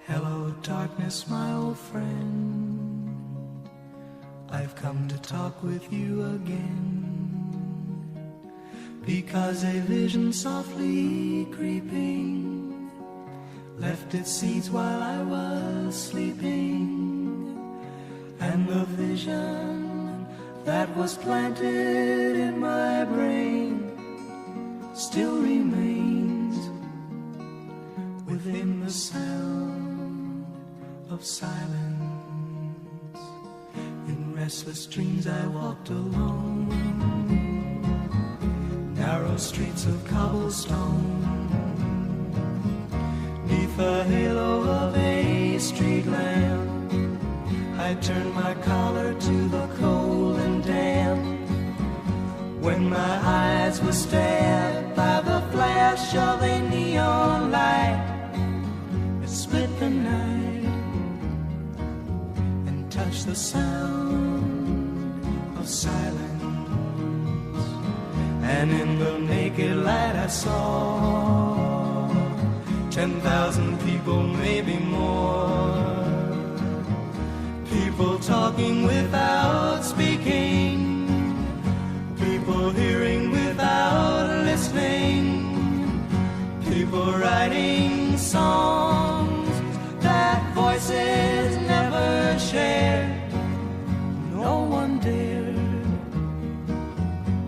Hello, darkness, my old friend. I've come to talk with you again, because a vision softly creeping left its seeds while I was sleeping, and the vision that was planted in my brain still remains within the sound of silence. In restless dreams I walked alone, narrow streets of cobblestone, neath the halo of a street lamp. I turned my collar to the cold and damp, when my eyes were stabbed by the flash of a neon light. It split the night and touched the sound of silence, and in the naked light I saw 10,000 people, maybe more, people talking without speaking, people hearing without listening, people writing songs that voices never shared. No one dared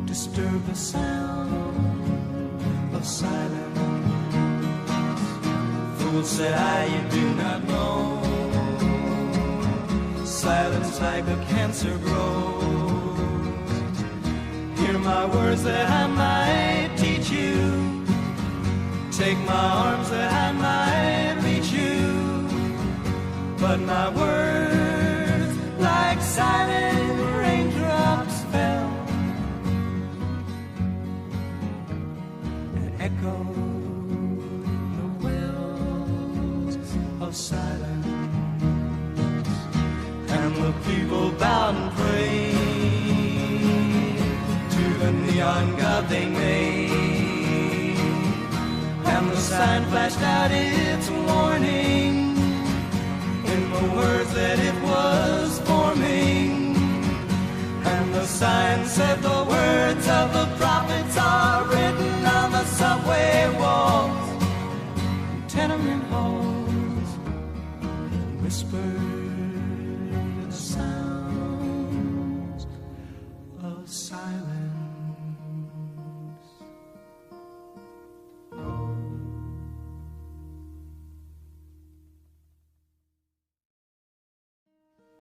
disturb the sound of silence. Fool, said I, you do not know, silence like a cancer grows. Hear my words that I might teach you, take my arms that I might reach you, but my words like silent raindrops fell and echoed the wells of silence, and the people bowed and prayed to the neon god they made, and the sign flashed out its warning in the words that it was forming, and the sign said the words of the prophets are written on the subway wall.